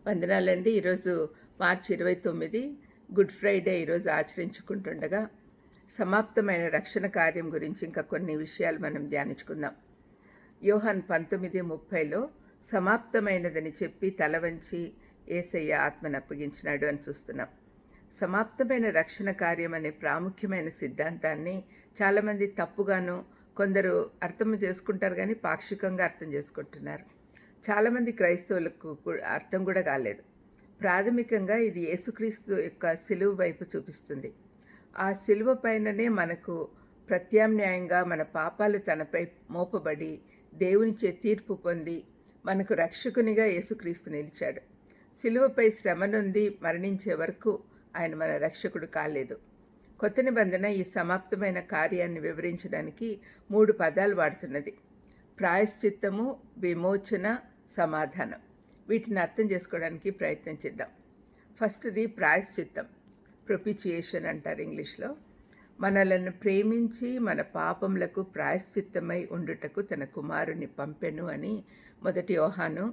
వందనాలండి. ఈరోజు మార్చి 29 good Friday ఈరోజు ఆచరించుకుంటుండగా సమాప్తమైన రక్షణ కార్యం గురించి ఇంకా కొన్ని విషయాలు మనం ధ్యానించుకుందాం. యోహాన్ 19:30లో సమాప్తమైనదని చెప్పి తల వంచి యేసయ్య ఆత్మను అప్పగించినాడు అని చూస్తున్నాం. సమాప్తమైన రక్షణ కార్యం అనే ప్రాముఖ్యమైన సిద్ధాంతాన్ని చాలామంది తప్పుగాను కొందరు అర్థం చేసుకుంటారు, కానీ పాక్షికంగా అర్థం చేసుకుంటున్నారు. చాలామంది క్రైస్తవులకు అర్థం కూడా కాలేదు. ప్రాథమికంగా ఇది యేసుక్రీస్తు యొక్క సిలువ వైపు చూపిస్తుంది. ఆ సిలువ పైననే మనకు ప్రత్యామ్నాయంగా మన పాపాలు తనపై మోపబడి దేవునిచే తీర్పు పొంది మనకు రక్షకునిగా యేసుక్రీస్తు నిలిచాడు. సిలువపై శ్రమ నొంది మరణించే వరకు ఆయన మన రక్షకుడు కాలేదు. కొత్త నిబంధన ఈ సమాప్తమైన కార్యాన్ని వివరించడానికి 3 పదాలు వాడుతున్నది: ప్రాయశ్చిత్తము, విమోచన, సమాధానం. వీటిని అర్థం చేసుకోవడానికి ప్రయత్నం చేద్దాం. ఫస్ట్ది ప్రాయశ్చిత్తం, ప్రొపిచియేషన్ అంటారు ఇంగ్లీష్లో. మనలను ప్రేమించి మన పాపములకు ప్రాయశ్చిత్తమై ఉండుటకు తన కుమారుని పంపెను అని 1 యోహాను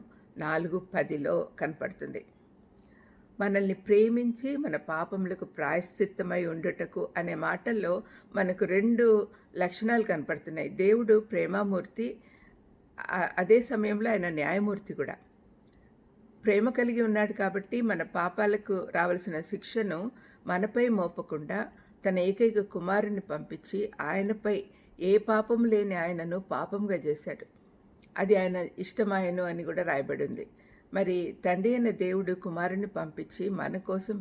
4:10లో కనపడుతుంది. మనల్ని ప్రేమించి మన పాపములకు ప్రాయశ్చిత్తమై ఉండుటకు అనే మాటల్లో మనకు 2 లక్షణాలు కనపడుతున్నాయి. దేవుడు ప్రేమామూర్తి, అదే సమయంలో ఆయన న్యాయమూర్తి కూడా. ప్రేమ కలిగి ఉన్నాడు కాబట్టి మన పాపాలకు రావాల్సిన శిక్షను మనపై మోపకుండా తన ఏకైక కుమారుని పంపించి ఆయనపై ఏ పాపం లేని ఆయనను పాపంగా చేశాడు. అది ఆయన ఇష్టమాయను అని కూడా రాయబడింది. మరి తండ్రి అయిన దేవుడు కుమారుని పంపించి మన కోసం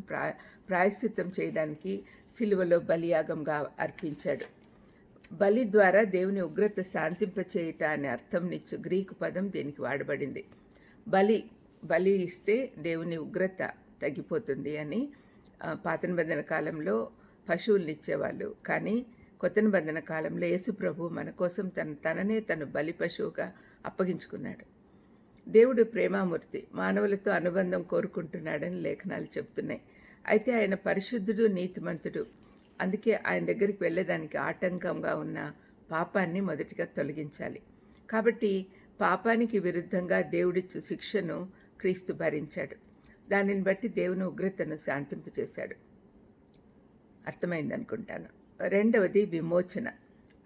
ప్రాయశ్చిత్తం చేయడానికి సిలువలో బలియాగంగా అర్పించాడు. బలి ద్వారా దేవుని ఉగ్రత శాంతింపచేయుట అనే అర్థంనిచ్చు గ్రీకు పదం దీనికి వాడబడింది. బలి ఇస్తే దేవుని ఉగ్రత తగ్గిపోతుంది అని పాత నిబంధన కాలంలో పశువుల్ని ఇచ్చేవాళ్ళు. కానీ కొత్త నిబంధన కాలంలో యేసు ప్రభు మన కోసం తననే తను బలి పశువుగా అప్పగించుకున్నాడు. దేవుడు ప్రేమామూర్తి, మానవులతో అనుబంధం కోరుకుంటున్నాడని లేఖనాలు చెప్తున్నాయి. అయితే ఆయన పరిశుద్ధుడు, నీతిమంతుడు. అందుకే ఆయన దగ్గరికి వెళ్ళేదానికి ఆటంకంగా ఉన్న పాపాన్ని మొదటిగా తొలగించాలి. కాబట్టి పాపానికి విరుద్ధంగా దేవుడిచ్చు శిక్షను క్రీస్తు భరించాడు. దానిని బట్టి దేవుని ఉగ్రతను శాంతింపచేశాడు. అర్థమైందనుకుంటాను. రెండవది విమోచన.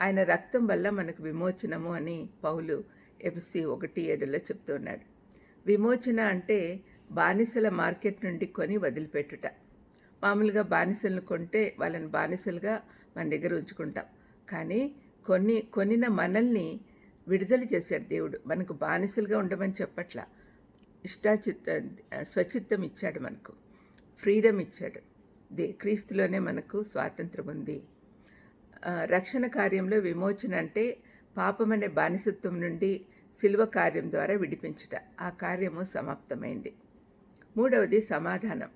ఆయన రక్తం వల్ల మనకు విమోచనము అని పౌలు ఎఫెసీ 1:7లో చెప్తున్నాడు. విమోచన అంటే బానిసల మార్కెట్ నుండి కొని వదిలిపెట్టుట. మామూలుగా బానిసలను కొంటే వాళ్ళని బానిసలుగా మన దగ్గర ఉంచుకుంటాం. కానీ కొనిన మనల్ని విడుదల చేశాడు దేవుడు. మనకు బానిసలుగా ఉండమని చెప్పట్లా, స్వచిత్తం ఇచ్చాడు, మనకు ఫ్రీడమ్ ఇచ్చాడు. క్రీస్తులోనే మనకు స్వాతంత్రం ఉంది. రక్షణ కార్యంలో విమోచన అంటే పాపమనే బానిసత్వం నుండి సిలువ కార్యం ద్వారా విడిపించుట. ఆ కార్యము సమాప్తమైంది. మూడవది సమాధానం.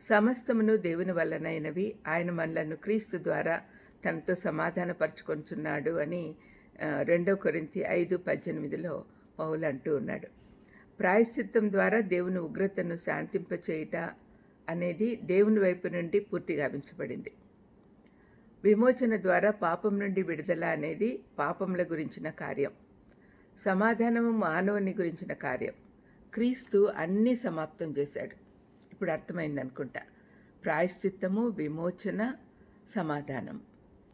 సమస్తమును దేవుని వల్లనైనవి ఆయన మనలను క్రీస్తు ద్వారా తనతో సమాధానపరుచుకొంచున్నాడు అని 2 కొరింథీ 5:18లో పౌలు అంటూ ఉన్నాడు. ప్రాయశ్చిత్తం ద్వారా దేవుని ఉగ్రతను శాంతింపచేయుట అనేది దేవుని వైపు నుండి పూర్తిగా గావించబడింది. విమోచన ద్వారా పాపం నుండి విడుదల అనేది పాపముల గురించిన కార్యం. సమాధానము మానవుని గురించిన కార్యం. క్రీస్తు అన్నీ సమాప్తం చేశాడు. ఇప్పుడు అర్థమైంది అనుకుంటా. ప్రాయశ్చిత్తము, విమోచన, సమాధానం,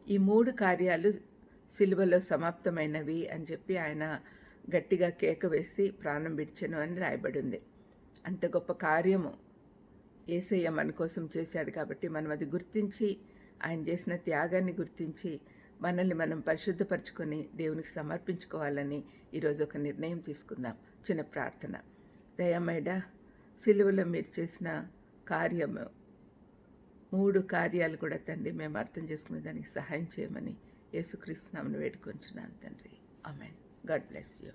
ఈ 3 కార్యాలు సిలువలో సమాప్తమైనవి అని చెప్పి ఆయన గట్టిగా కేక వేసి ప్రాణం విడిచెను అని రాయబడింది. అంత గొప్ప కార్యము యేసయ్య మన కోసం చేశాడు. కాబట్టి మనం అది గుర్తించి, ఆయన చేసిన త్యాగాన్ని గుర్తించి మనల్ని మనం పరిశుద్ధపరచుకొని దేవునికి సమర్పించుకోవాలని ఈరోజు ఒక నిర్ణయం తీసుకుందాం. చిన్న ప్రార్థన. దయామేడా, సిలువలో మీరు చేసిన కార్యము 3 కార్యాలు కూడా తండ్రి మేము అర్థం చేసుకునే దానికి సహాయం చేయమని యేసుక్రీస్తు నామమున వేడుకొంచున్నాను తండ్రి. ఆమేన్. God bless you.